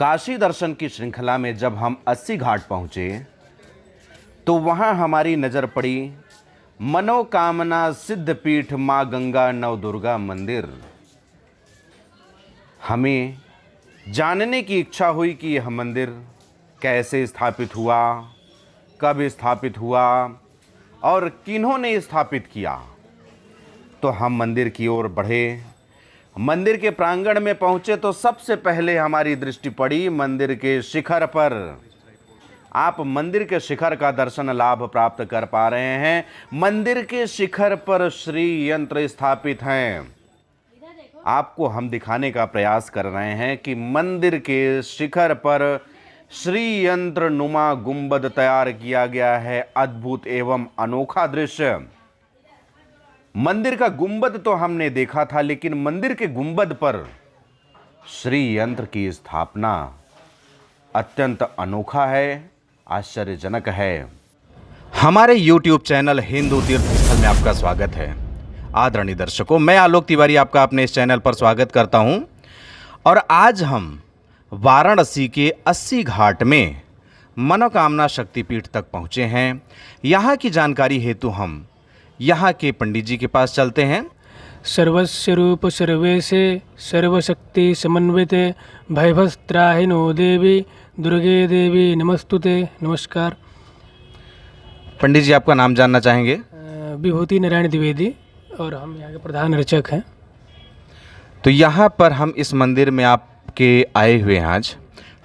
काशी दर्शन की श्रृंखला में जब हम 80 घाट पहुँचे तो वहाँ हमारी नज़र पड़ी मनोकामना सिद्धपीठ माँ गंगा नवदुर्गा मंदिर। हमें जानने की इच्छा हुई कि यह मंदिर कैसे स्थापित हुआ, कब स्थापित हुआ और किन्होंने स्थापित किया। तो हम मंदिर की ओर बढ़े। मंदिर के प्रांगण में पहुंचे तो सबसे पहले हमारी दृष्टि पड़ी मंदिर के शिखर पर। आप मंदिर के शिखर का दर्शन लाभ प्राप्त कर पा रहे हैं। मंदिर के शिखर पर श्री यंत्र स्थापित हैं। आपको हम दिखाने का प्रयास कर रहे हैं कि मंदिर के शिखर पर श्री यंत्र नुमा गुंबद तैयार किया गया है। अद्भुत एवं अनोखा दृश्य। मंदिर का गुंबद तो हमने देखा था, लेकिन मंदिर के गुंबद पर श्री यंत्र की स्थापना अत्यंत अनोखा है, आश्चर्यजनक है। हमारे YouTube चैनल हिंदू तीर्थ स्थल में आपका स्वागत है। आदरणीय दर्शकों, मैं आलोक तिवारी आपका अपने इस चैनल पर स्वागत करता हूं। और आज हम वाराणसी के 80 घाट में मनोकामना शक्तिपीठ तक पहुंचे हैं। यहाँ की जानकारी हेतु हम यहाँ के पंडित जी के पास चलते हैं। सर्वस्य रूप सर्वेशे सर्वशक्ति समन्विते भयभस्त्राहिनो देवी दुर्गे देवी नमस्तुते। नमस्कार। पंडित जी, आपका नाम जानना चाहेंगे? विभूति नारायण द्विवेदी और हम यहाँ के प्रधान अर्चक हैं। तो यहाँ पर हम इस मंदिर में आपके आए हुए हैं। आज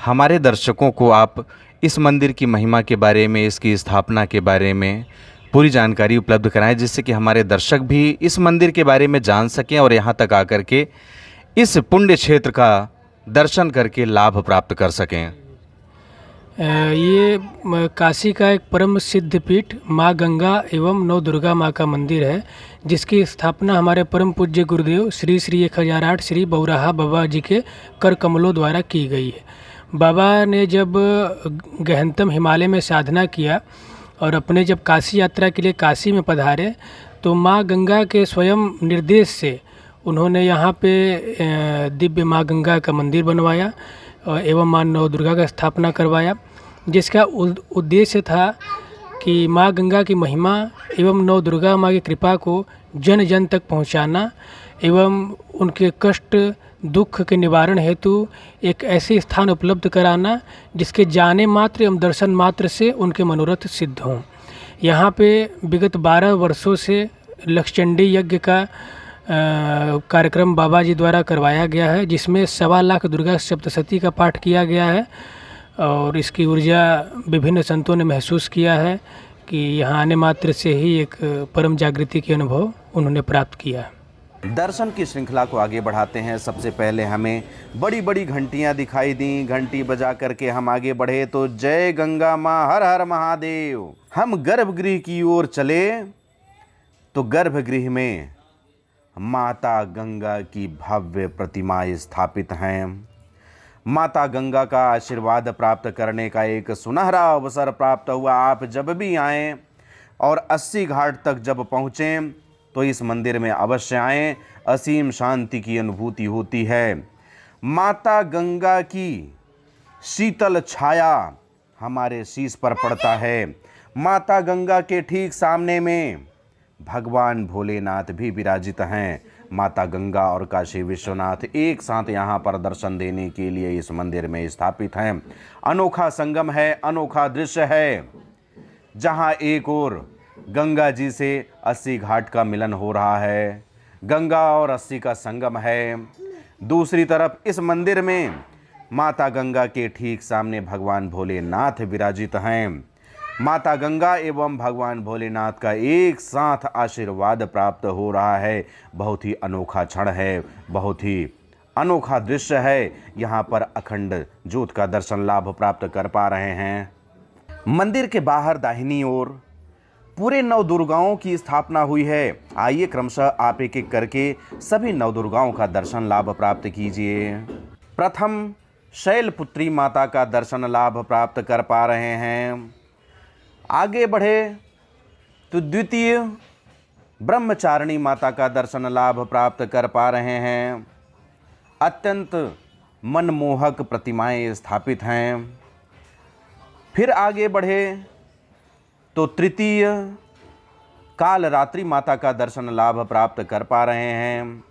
हमारे दर्शकों को आप इस मंदिर की महिमा के बारे में, इसकी स्थापना के बारे में पूरी जानकारी उपलब्ध कराएं, जिससे कि हमारे दर्शक भी इस मंदिर के बारे में जान सकें और यहाँ तक आकर के इस पुण्य क्षेत्र का दर्शन करके लाभ प्राप्त कर सकें। ये काशी का एक परम सिद्ध पीठ माँ गंगा एवं नव दुर्गा माँ का मंदिर है, जिसकी स्थापना हमारे परम पूज्य गुरुदेव श्री 1008 श्री बौराहा बाबा जी के कर कमलों द्वारा की गई है। बाबा ने जब गहनतम हिमालय में साधना किया और अपने जब काशी यात्रा के लिए काशी में पधारे तो माँ गंगा के स्वयं निर्देश से उन्होंने यहाँ पे दिव्य माँ गंगा का मंदिर बनवाया एवं माँ नव दुर्गा का स्थापना करवाया, जिसका उद्देश्य था कि माँ गंगा की महिमा एवं नव दुर्गा माँ की कृपा को जन जन तक पहुँचाना एवं उनके कष्ट दुख के निवारण हेतु एक ऐसे स्थान उपलब्ध कराना जिसके जाने मात्र एवं दर्शन मात्र से उनके मनोरथ सिद्ध हों। यहाँ पे विगत 12 वर्षों से लक्षचंडी यज्ञ का कार्यक्रम बाबा जी द्वारा करवाया गया है, जिसमें 1.25 लाख दुर्गा सप्तशती का पाठ किया गया है। और इसकी ऊर्जा विभिन्न संतों ने महसूस किया है कि यहाँ आने मात्र से ही एक परम जागृति के अनुभव उन्होंने प्राप्त किया है। दर्शन की श्रृंखला को आगे बढ़ाते हैं। सबसे पहले हमें बड़ी बड़ी घंटियां दिखाई दी। घंटी बजा करके हम आगे बढ़े तो जय गंगा माँ, हर हर महादेव। हम गर्भगृह की ओर चले तो गर्भगृह में माता गंगा की भव्य प्रतिमाएं स्थापित हैं। माता गंगा का आशीर्वाद प्राप्त करने का एक सुनहरा अवसर प्राप्त हुआ। आप जब भी आएँ और 80 घाट तक जब पहुँचें तो इस मंदिर में अवश्य आएं। असीम शांति की अनुभूति होती है। माता गंगा की शीतल छाया हमारे शीश पर पड़ता है। माता गंगा के ठीक सामने में भगवान भोलेनाथ भी विराजित हैं। माता गंगा और काशी विश्वनाथ एक साथ यहाँ पर दर्शन देने के लिए इस मंदिर में स्थापित हैं। अनोखा संगम है, अनोखा दृश्य है, जहाँ एक ओर गंगा जी से 80 घाट का मिलन हो रहा है, गंगा और 80 का संगम है। दूसरी तरफ इस मंदिर में माता गंगा के ठीक सामने भगवान भोलेनाथ विराजित हैं। माता गंगा एवं भगवान भोलेनाथ का एक साथ आशीर्वाद प्राप्त हो रहा है। बहुत ही अनोखा क्षण है, बहुत ही अनोखा दृश्य है। यहाँ पर अखंड ज्योत का दर्शन लाभ प्राप्त कर पा रहे हैं। मंदिर के बाहर दाहिनी ओर पूरे नवदुर्गाओं की स्थापना हुई है। आइए क्रमशः आप एक एक करके सभी नवदुर्गाओं का दर्शन लाभ प्राप्त कीजिए। प्रथम शैलपुत्री माता का दर्शन लाभ प्राप्त कर पा रहे हैं। आगे बढ़े तो द्वितीय ब्रह्मचारिणी माता का दर्शन लाभ प्राप्त कर पा रहे हैं। अत्यंत मनमोहक प्रतिमाएं स्थापित हैं। फिर आगे बढ़े तो तृतीय कालरात्रि माता का दर्शन लाभ प्राप्त कर पा रहे हैं।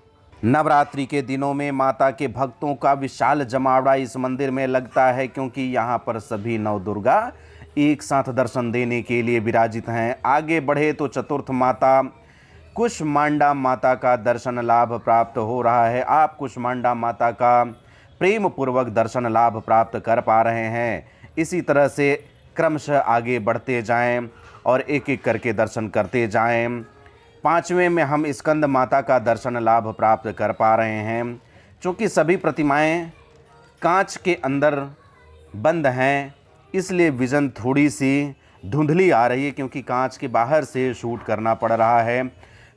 नवरात्रि के दिनों में माता के भक्तों का विशाल जमावड़ा इस मंदिर में लगता है, क्योंकि यहाँ पर सभी नौ दुर्गा एक साथ दर्शन देने के लिए विराजित हैं। आगे बढ़े तो चतुर्थ माता कुष्मांडा माता का दर्शन लाभ प्राप्त हो रहा है। आप कुष्मांडा माता का प्रेम पूर्वक दर्शन लाभ प्राप्त कर पा रहे हैं। इसी तरह से क्रमशः आगे बढ़ते जाएं और एक एक करके दर्शन करते जाएं। पांचवें में हम स्कंद माता का दर्शन लाभ प्राप्त कर पा रहे हैं। चूँकि सभी प्रतिमाएं कांच के अंदर बंद हैं, इसलिए विज़न थोड़ी सी धुंधली आ रही है, क्योंकि कांच के बाहर से शूट करना पड़ रहा है।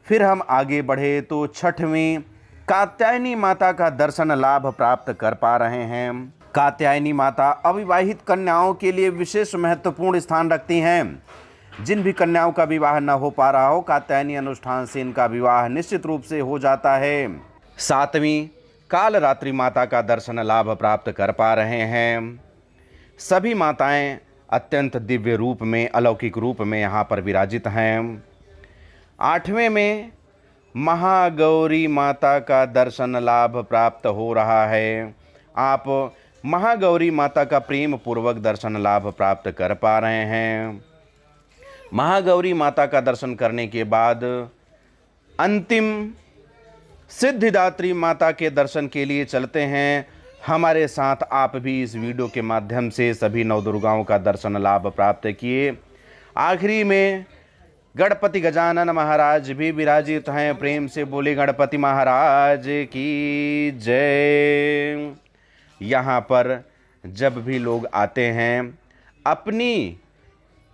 फिर हम आगे बढ़े तो छठवीं कात्यायनी माता का दर्शन लाभ प्राप्त कर पा रहे हैं। कात्यायनी माता अविवाहित कन्याओं के लिए विशेष महत्वपूर्ण स्थान रखती हैं। जिन भी कन्याओं का विवाह न हो पा रहा हो, कात्यायनी अनुष्ठान से इनका विवाह निश्चित रूप से हो जाता है। सातवीं कालरात्रि माता का दर्शन लाभ प्राप्त कर पा रहे हैं। सभी माताएं अत्यंत दिव्य रूप में, अलौकिक रूप में यहाँ पर विराजित हैं। आठवें में महागौरी माता का दर्शन लाभ प्राप्त हो रहा है। आप महागौरी माता का प्रेम पूर्वक दर्शन लाभ प्राप्त कर पा रहे हैं। महागौरी माता का दर्शन करने के बाद अंतिम सिद्धिदात्री माता के दर्शन के लिए चलते हैं। हमारे साथ आप भी इस वीडियो के माध्यम से सभी नौ दुर्गाओं का दर्शन लाभ प्राप्त किए। आखिरी में गणपति गजानन महाराज भी विराजित हैं। प्रेम से बोले गणपति महाराज की जय। यहाँ पर जब भी लोग आते हैं, अपनी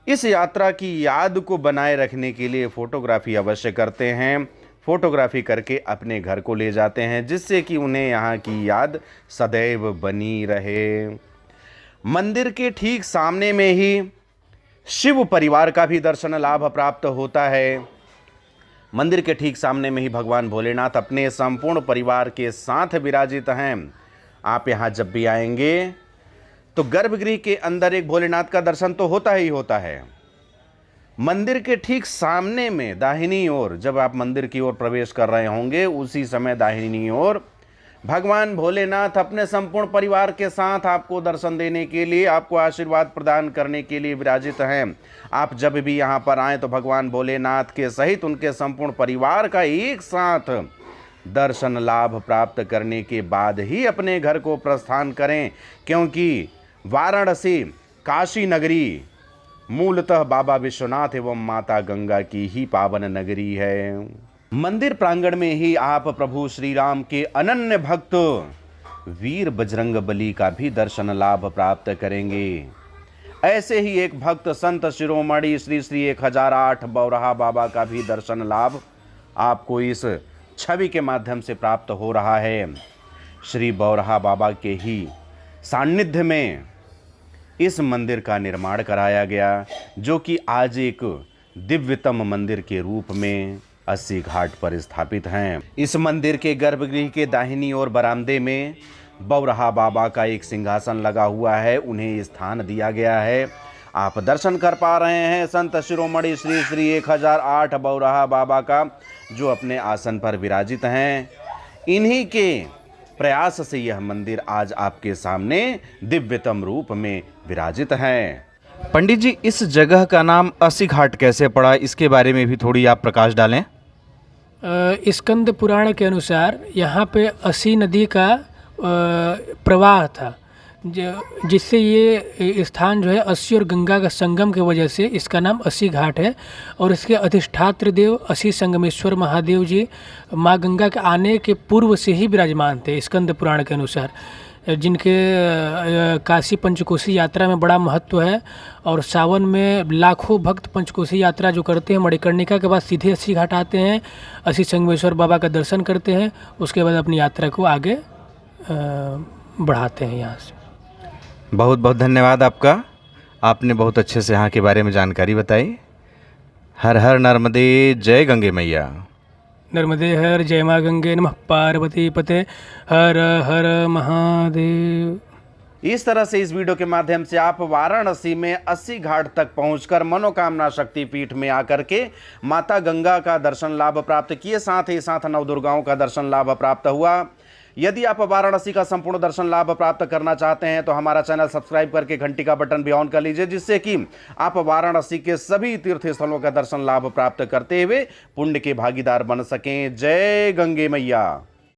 इस यात्रा की याद को बनाए रखने के लिए फ़ोटोग्राफी अवश्य करते हैं। फ़ोटोग्राफी करके अपने घर को ले जाते हैं, जिससे कि उन्हें यहाँ की याद सदैव बनी रहे। मंदिर के ठीक सामने में ही शिव परिवार का भी दर्शन लाभ प्राप्त होता है। मंदिर के ठीक सामने में ही भगवान भोलेनाथ अपने संपूर्ण परिवार के साथ विराजित हैं। आप यहाँ जब भी आएंगे तो गर्भगृह के अंदर एक भोलेनाथ का दर्शन तो होता ही होता है। मंदिर के ठीक सामने में दाहिनी ओर, जब आप मंदिर की ओर प्रवेश कर रहे होंगे, उसी समय दाहिनी ओर भगवान भोलेनाथ अपने संपूर्ण परिवार के साथ आपको दर्शन देने के लिए, आपको आशीर्वाद प्रदान करने के लिए विराजित हैं। आप जब भी यहाँ पर आएँ तो भगवान भोलेनाथ के सहित उनके संपूर्ण परिवार का एक साथ दर्शन लाभ प्राप्त करने के बाद ही अपने घर को प्रस्थान करें, क्योंकि वाराणसी काशी नगरी मूलतः बाबा विश्वनाथ एवं माता गंगा की ही पावन नगरी है। मंदिर प्रांगण में ही आप प्रभु श्री राम के अनन्य भक्त वीर बजरंगबली का भी दर्शन लाभ प्राप्त करेंगे। ऐसे ही एक भक्त संत शिरोमणि श्री श्री 1008 बौराहा बाबा का भी दर्शन लाभ आपको इस छवि के माध्यम से प्राप्त हो रहा है। श्री बौराहा बाबा के ही सान्निध्य में इस मंदिर का निर्माण कराया गया, जो कि आज एक दिव्यतम मंदिर के रूप में 80 घाट पर स्थापित हैं। इस मंदिर के गर्भगृह के दाहिनी ओर बरामदे में बौराहा बाबा का एक सिंहासन लगा हुआ है, उन्हें स्थान दिया गया है। आप दर्शन कर पा रहे हैं संत शिरोमणि श्री श्री 1008 बौराहा बाबा का, जो अपने आसन पर विराजित हैं। इन्हीं के प्रयास से यह मंदिर आज आपके सामने दिव्यतम रूप में विराजित है। पंडित जी, इस जगह का नाम 80 घाट कैसे पड़ा, इसके बारे में भी थोड़ी आप प्रकाश डालें। स्कंद पुराण के अनुसार यहाँ पे 80 नदी का प्रवाह था, जिससे ये स्थान जो है 80 और गंगा का संगम की वजह से इसका नाम 80 घाट है। और इसके अधिष्ठात्र देव 80 संगमेश्वर महादेव जी माँ गंगा के आने के पूर्व से ही विराजमान थे स्कंद पुराण के अनुसार, जिनके काशी पंचकोशी यात्रा में बड़ा महत्व है। और सावन में लाखों भक्त पंचकोशी यात्रा जो करते हैं, मणिकर्णिका के बाद सीधे 80 घाट आते हैं, 80 संगमेश्वर बाबा का दर्शन करते हैं, उसके बाद अपनी यात्रा को आगे बढ़ाते हैं यहाँ से। बहुत बहुत धन्यवाद आपका, आपने बहुत अच्छे से यहाँ के बारे में जानकारी बताई। हर हर नर्मदे, जय गंगे मैया। नर्मदे हर, जय माँ गंगे नमः, पार्वती पते हर हर महादेव। इस तरह से इस वीडियो के माध्यम से आप वाराणसी में 80 घाट तक पहुंचकर मनोकामना शक्ति पीठ में आकर के माता गंगा का दर्शन लाभ प्राप्त किए, साथ ही साथ नवदुर्गाओं का दर्शन लाभ प्राप्त हुआ। यदि आप वाराणसी का संपूर्ण दर्शन लाभ प्राप्त करना चाहते हैं तो हमारा चैनल सब्सक्राइब करके घंटी का बटन भी ऑन कर लीजिए, जिससे कि आप वाराणसी के सभी तीर्थ स्थलों का दर्शन लाभ प्राप्त करते हुए पुण्य के भागीदार बन सकें। जय गंगे मैया।